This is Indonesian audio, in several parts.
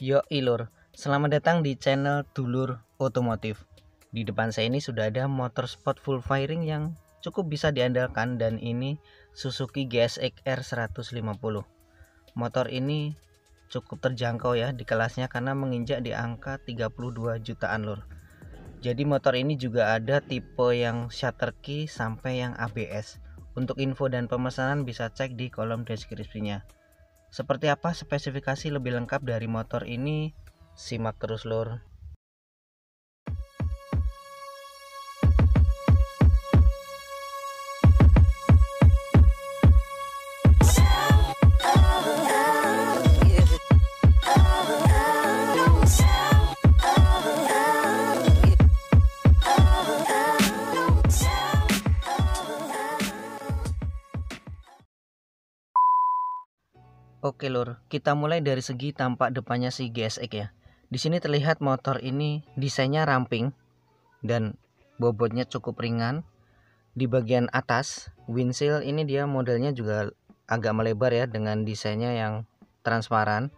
Yo ilur, selamat datang di channel Dulur Otomotif. Di depan saya ini sudah ada motor sport full fairing yang cukup bisa diandalkan, dan ini Suzuki GSX R 150. Motor ini cukup terjangkau ya di kelasnya karena menginjak di angka 32 jutaan lur. Jadi motor ini juga ada tipe yang shutter key sampai yang ABS. Untuk info dan pemesanan bisa cek di kolom deskripsinya. Seperti apa spesifikasi lebih lengkap dari motor ini? Simak terus lur. Oke lur, kita mulai dari segi tampak depannya si GSX ya. Di sini terlihat motor ini desainnya ramping dan bobotnya cukup ringan. Di bagian atas windshield ini dia modelnya juga agak melebar ya, dengan desainnya yang transparan.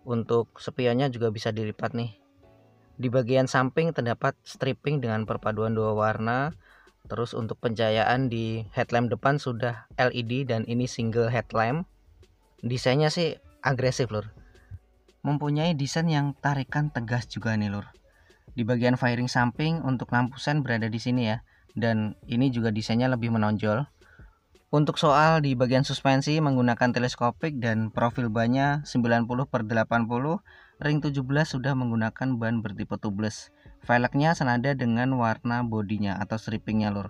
Untuk spionnya juga bisa dilipat nih. Di bagian samping terdapat stripping dengan perpaduan dua warna. Terus untuk pencahayaan di headlamp depan sudah LED dan ini single headlamp. Desainnya sih agresif lur. Mempunyai desain yang tarikan tegas juga nih lur. Di bagian fairing samping untuk lampu sen berada di sini ya. Dan ini juga desainnya lebih menonjol. Untuk soal di bagian suspensi menggunakan teleskopik dan profil bannya 90/80. Ring 17 sudah menggunakan ban bertipe tubeless. Velgnya senada dengan warna bodinya atau strippingnya lur.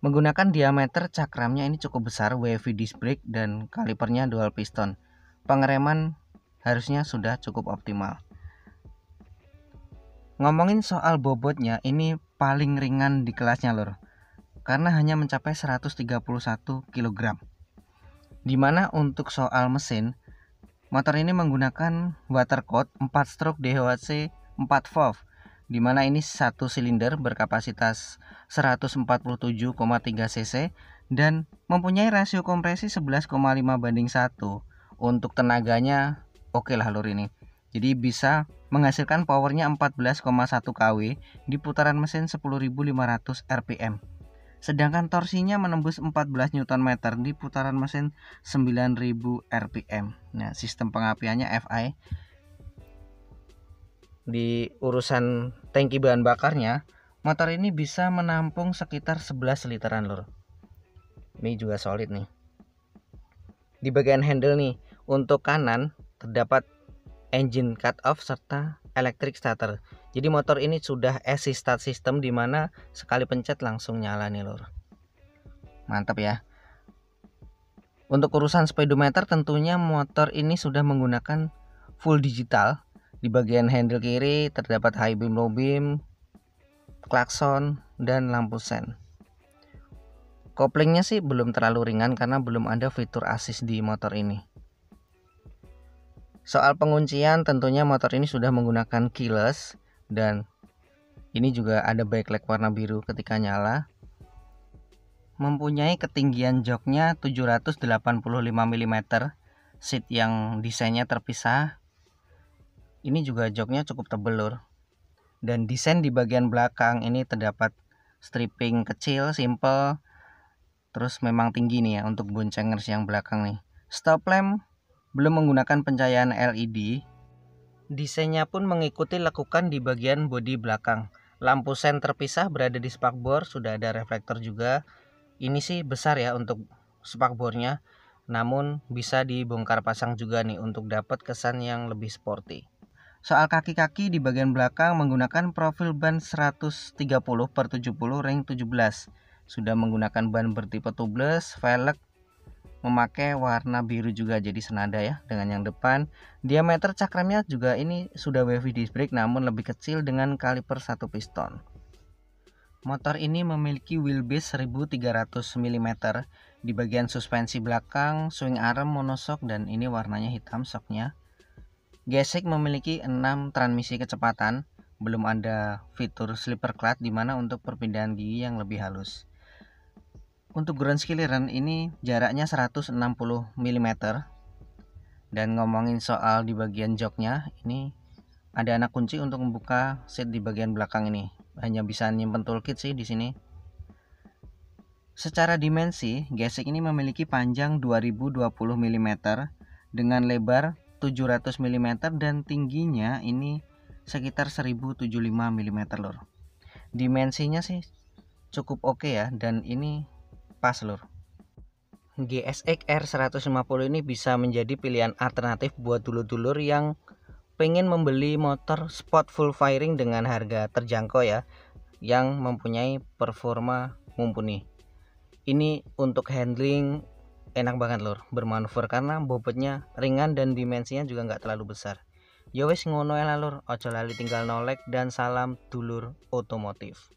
Menggunakan diameter cakramnya ini cukup besar, wavy disc brake dan kalipernya dual piston. Pengereman harusnya sudah cukup optimal. Ngomongin soal bobotnya, ini paling ringan di kelasnya lur, karena hanya mencapai 131 kg. Dimana untuk soal mesin, motor ini menggunakan water coat 4 stroke DHC 4 valve, dimana ini satu silinder berkapasitas 147,3 cc dan mempunyai rasio kompresi 11,5:1. Untuk tenaganya oke lah lur ini. Jadi bisa menghasilkan powernya 14,1 kW di putaran mesin 10.500 rpm. Sedangkan torsinya menembus 14 Nm di putaran mesin 9.000 rpm. Nah, sistem pengapiannya FI. Di urusan tangki bahan bakarnya, motor ini bisa menampung sekitar 11 literan lur. Ini juga solid nih. Di bagian handle nih, untuk kanan terdapat engine cut off serta electric starter. Jadi motor ini sudah assist start system, dimana sekali pencet langsung nyala nih lur. Mantap ya. Untuk urusan speedometer tentunya motor ini sudah menggunakan full digital. Di bagian handle kiri terdapat high beam, low beam, klakson, dan lampu sen. Koplingnya sih belum terlalu ringan karena belum ada fitur assist di motor ini. Soal penguncian tentunya motor ini sudah menggunakan keyless, dan ini juga ada backlight warna biru ketika nyala. Mempunyai ketinggian joknya 785 mm, seat yang desainnya terpisah. Ini juga joknya cukup tebal lur. Dan desain di bagian belakang ini terdapat stripping kecil, simple. Terus memang tinggi nih ya untuk boncengers yang belakang nih. Stop lamp belum menggunakan pencahayaan LED. Desainnya pun mengikuti lekukan di bagian bodi belakang. Lampu sen terpisah berada di spakbor, sudah ada reflektor juga. Ini sih besar ya untuk spakbornya, namun bisa dibongkar pasang juga nih untuk dapat kesan yang lebih sporty. Soal kaki-kaki di bagian belakang menggunakan profil ban 130/70 ring 17. Sudah menggunakan ban bertipe tubeless, velg memakai warna biru juga jadi senada ya dengan yang depan. Diameter cakramnya juga ini sudah wavy disc brake namun lebih kecil dengan kaliper 1 piston. Motor ini memiliki wheelbase 1300 mm. Di bagian suspensi belakang swing arm monoshock dan ini warnanya hitam shocknya. GSX memiliki 6 transmisi kecepatan, belum ada fitur slipper clutch dimana untuk perpindahan gigi yang lebih halus. Untuk ground clearance ini jaraknya 160 mm. Dan ngomongin soal di bagian joknya, ini ada anak kunci untuk membuka seat di bagian belakang ini. Hanya bisa nyimpen toolkit sih di sini. Secara dimensi, gesek ini memiliki panjang 2020 mm dengan lebar 700 mm dan tingginya ini sekitar 1075 mm lur. Dimensinya sih cukup oke ya, dan ini pas lur. GSX R150 ini bisa menjadi pilihan alternatif buat dulur-dulur yang pengen membeli motor sport full firing dengan harga terjangkau ya, yang mempunyai performa mumpuni. Ini untuk handling enak banget lur, bermanuver karena bobotnya ringan dan dimensinya juga nggak terlalu besar. Ya wes ngono ya lur, ojo lali tinggal nolek dan salam dulur otomotif.